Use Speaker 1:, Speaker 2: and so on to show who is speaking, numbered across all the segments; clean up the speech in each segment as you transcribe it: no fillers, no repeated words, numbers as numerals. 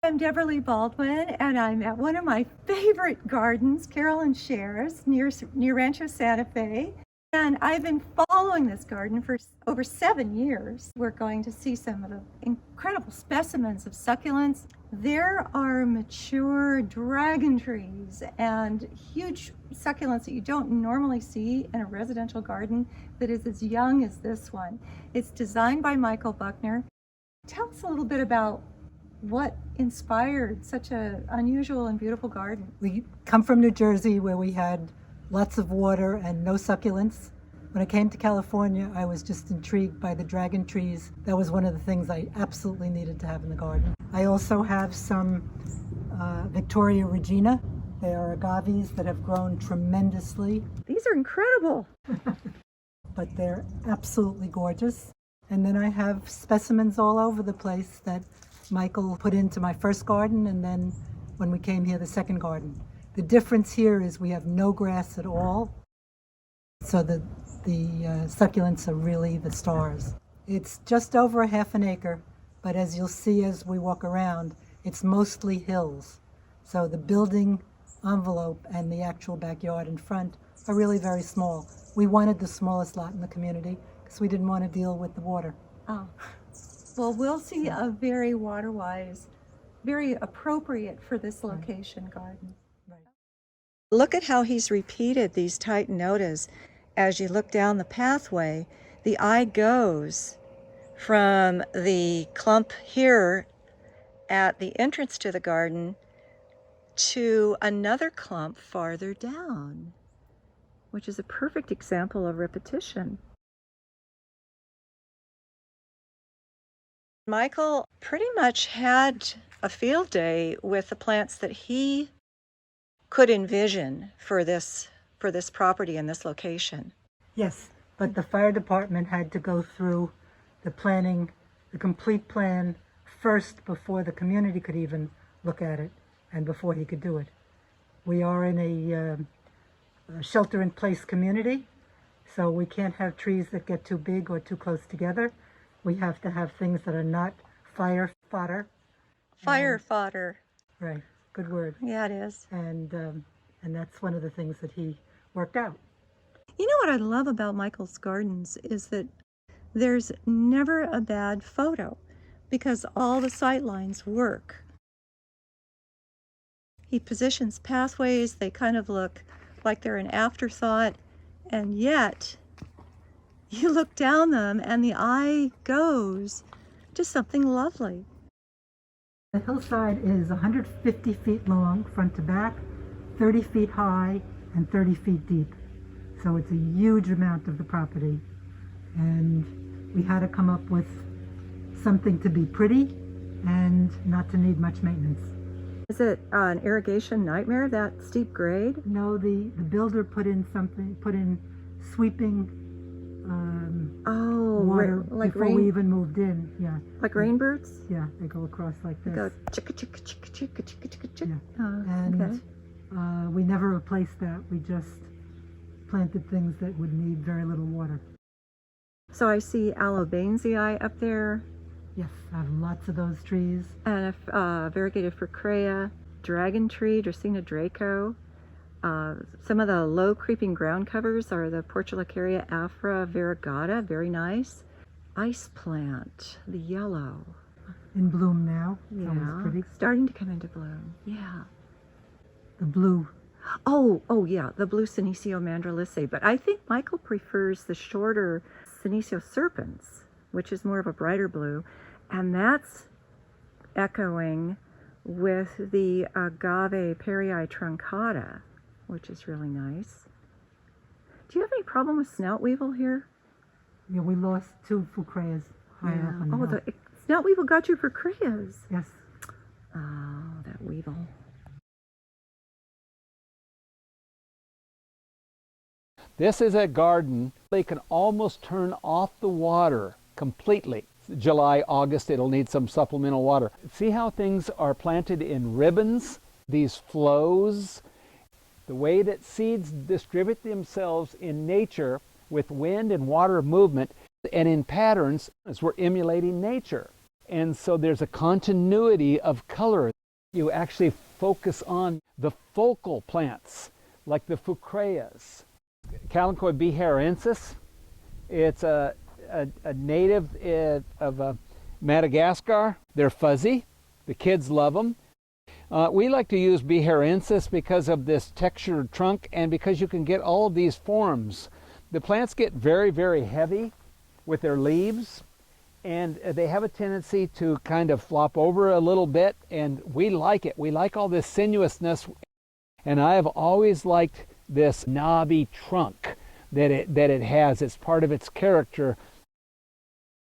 Speaker 1: I'm Deborah Lee Baldwin, and I'm at one of my favorite gardens, Carolyn Shares, near Rancho Santa Fe. And I've been following this garden for over 7 years. We're going to see some of the incredible specimens of succulents. There are mature dragon trees and huge succulents that you don't normally see in a residential garden that is as young as this one. It's designed by Michael Buckner. Tell us a little bit about what inspired such an unusual and beautiful garden.
Speaker 2: We come from New Jersey, where we had lots of water and no succulents. When I came to California, I was just intrigued by the dragon trees. That was one of the things I absolutely needed to have in the garden. I also have some Victoria Regina. They are agaves that have grown tremendously.
Speaker 1: These are incredible.
Speaker 2: But they're absolutely gorgeous. And then I have specimens all over the place that Michael put into my first garden, and then when we came here, the second garden. The difference here is we have no grass at all, so the succulents are really the stars. It's just over a half an acre, but as you'll see as we walk around, it's mostly hills. So the building envelope and the actual backyard in front are really very small. We wanted the smallest lot in the community because we didn't want to deal with the water.
Speaker 1: Oh, well, we'll see a very water-wise, very appropriate for this location garden.
Speaker 2: Right.
Speaker 3: Look at how he's repeated these tight notas. As you look down the pathway, the eye goes from the clump here at the entrance to the garden to another clump farther down, which is a perfect example of repetition. Michael pretty much had a field day with the plants that he could envision for this property and this location.
Speaker 2: Yes, but the fire department had to go through the planning, the complete plan first before the community could even look at it and before he could do it. We are in a shelter-in-place community, so we can't have trees that get too big or too close together. We have to have things that are not fire fodder.
Speaker 3: Fire fodder.
Speaker 2: Right, good word.
Speaker 3: Yeah, it is.
Speaker 2: And that's one of the things that he worked out.
Speaker 1: You know what I love about Michael's gardens is that there's never a bad photo because all the sight lines work. He positions pathways, they kind of look like they're an afterthought, and yet you look down them and the eye goes to something lovely.
Speaker 2: The hillside is 150 feet long, front to back, 30 feet high, and 30 feet deep. So it's a huge amount of the property. And we had to come up with something to be pretty and not to need much maintenance.
Speaker 1: Is it an irrigation nightmare, that steep grade?
Speaker 2: No, the builder put in sweeping water
Speaker 1: like
Speaker 2: before we even moved in. Yeah.
Speaker 1: Like rainbirds?
Speaker 2: Yeah, they go across like this.
Speaker 1: Go chicka chicka chicka chicka chicka chicka chicka.
Speaker 2: Yeah. And
Speaker 1: Okay.
Speaker 2: we never replaced that. We just planted things that would need very little water.
Speaker 1: So I see Alobanzii up there,
Speaker 2: Yes, I have lots of those trees.
Speaker 1: and a variegated Fricrea, dragon tree, Dracaena Draco. Some of the low creeping ground covers are the Portulacaria afra variegata, very nice. Ice plant, the yellow.
Speaker 2: In bloom now. It's
Speaker 1: Yeah,
Speaker 2: always pretty.
Speaker 1: starting to come into bloom. Yeah.
Speaker 2: The blue.
Speaker 1: Oh yeah, the blue Senecio mandrilice. But I think Michael prefers the shorter Senecio serpens, which is more of a brighter blue. And that's echoing with the Agave Perrii truncata, which is really nice. Do you have any problem with snout weevil here?
Speaker 2: Yeah, we lost 2 Fucreas higher up on the
Speaker 1: Oh,
Speaker 2: hill.
Speaker 1: the snout weevil got you for Creas.
Speaker 2: Yes.
Speaker 1: Oh, that weevil.
Speaker 4: This is a garden. They can almost turn off the water completely. July, August, it'll need some supplemental water. See how things are planted in ribbons, these flows? The way that seeds distribute themselves in nature with wind and water movement and in patterns as we're emulating nature. And so there's a continuity of color. You actually focus on the focal plants, like the Fucreas. Kalanchoe biharensis, it's a native of Madagascar. They're fuzzy. The kids love them. We like to use biharensis because of this textured trunk and because you can get all of these forms. The plants get very, very heavy with their leaves, and they have a tendency to kind of flop over a little bit, and we like it. We like all this sinuousness, and I have always liked this knobby trunk that it has. It's part of its character.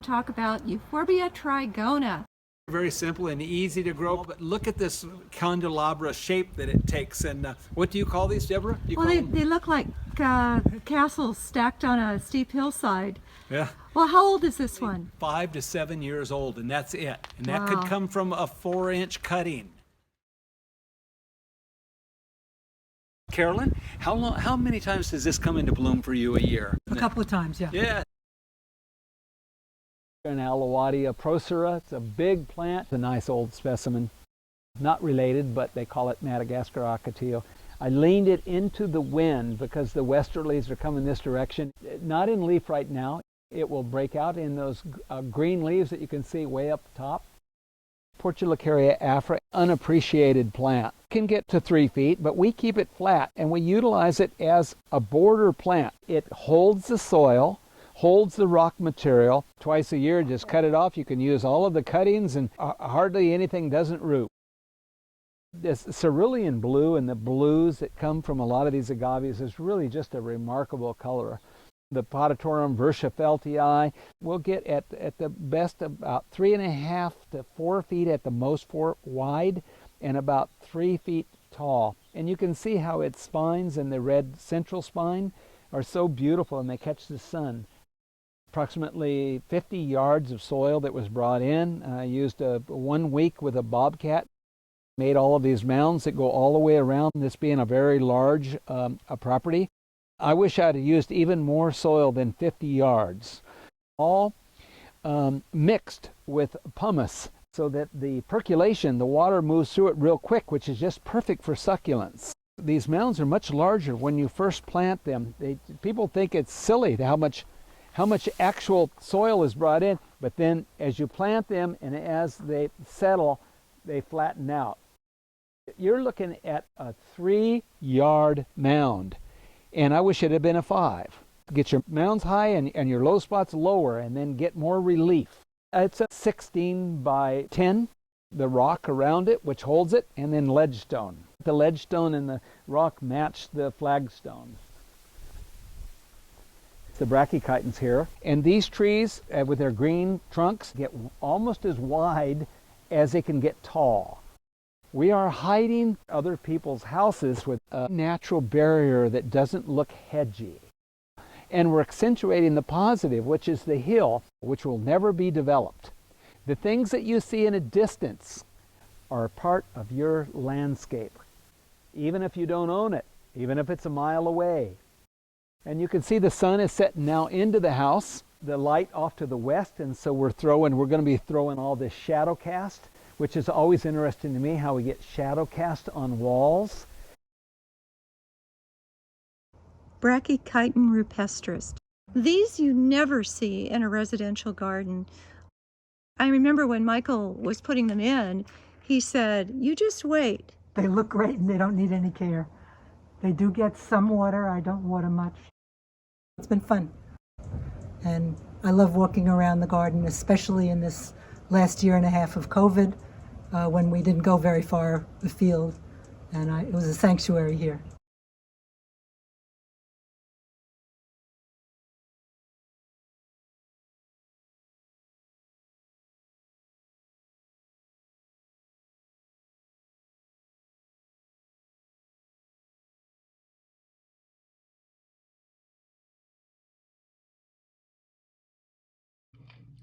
Speaker 1: Talk about Euphorbia trigona.
Speaker 5: Very simple and easy to grow, but look at this candelabra shape that it takes. And what do you call these, Deborah?
Speaker 1: Well, they look like castles stacked on a steep hillside.
Speaker 5: Yeah.
Speaker 1: Well, how old is this one?
Speaker 5: 5 to 7 years old, and that's it. And that
Speaker 1: Wow.
Speaker 5: could come from a 4-inch cutting. Carolyn, how many times does this come into bloom for you a year?
Speaker 2: A couple of times, yeah.
Speaker 5: Yeah.
Speaker 4: An Aloadia procera. It's a big plant. It's a nice old specimen. Not related, but they call it Madagascar ocotillo. I leaned it into the wind because the westerlies are coming this direction. Not in leaf right now. It will break out in those green leaves that you can see way up top. Portulacaria afra, unappreciated plant. Can get to 3 feet, but we keep it flat and we utilize it as a border plant. It holds the soil, holds the rock material. Twice a year, just cut it off. You can use all of the cuttings and hardly anything doesn't root. This cerulean blue and the blues that come from a lot of these agaves is really just a remarkable color. The Podatorum verschaffeltii will get at the best about 3.5 to 4 feet at the most wide and about 3 feet tall. And you can see how its spines and the red central spine are so beautiful and they catch the sun. Approximately 50 yards of soil that was brought in. I used 1 week with a bobcat. Made all of these mounds that go all the way around, this being a very large property. I wish I'd have used even more soil than 50 yards. All mixed with pumice so that the percolation, the water moves through it real quick, which is just perfect for succulents. These mounds are much larger when you first plant them. People think it's silly how much actual soil is brought in, but then as you plant them and as they settle, they flatten out. You're looking at a 3-yard mound, and I wish it had been a 5. Get your mounds high and your low spots lower, and then get more relief. It's a 16 by 10, the rock around it, which holds it, and then ledge stone. The ledge stone and the rock match the flagstone. The brachychitons here, and these trees with their green trunks get almost as wide as they can get tall. We are hiding other people's houses with a natural barrier that doesn't look hedgy. And we're accentuating the positive, which is the hill, which will never be developed. The things that you see in a distance are part of your landscape, even if you don't own it, even if it's a mile away. And you can see the sun is setting now into the house, the light off to the west, and so we're going to be throwing all this shadow cast, which is always interesting to me, how we get shadow cast on walls.
Speaker 1: Brachychiton rupestris. These you never see in a residential garden. I remember when Michael was putting them in, he said, "You just wait."
Speaker 2: They look great and they don't need any care. They do get some water. I don't water much. It's been fun. And I love walking around the garden, especially in this last 1.5 years of COVID, when we didn't go very far afield. And it was a sanctuary here.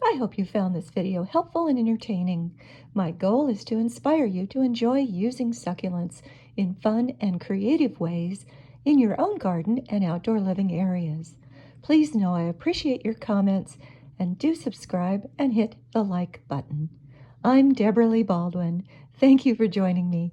Speaker 1: I hope you found this video helpful and entertaining. My goal is to inspire you to enjoy using succulents in fun and creative ways in your own garden and outdoor living areas. Please know I appreciate your comments and do subscribe and hit the like button. I'm Deborah Lee Baldwin. Thank you for joining me.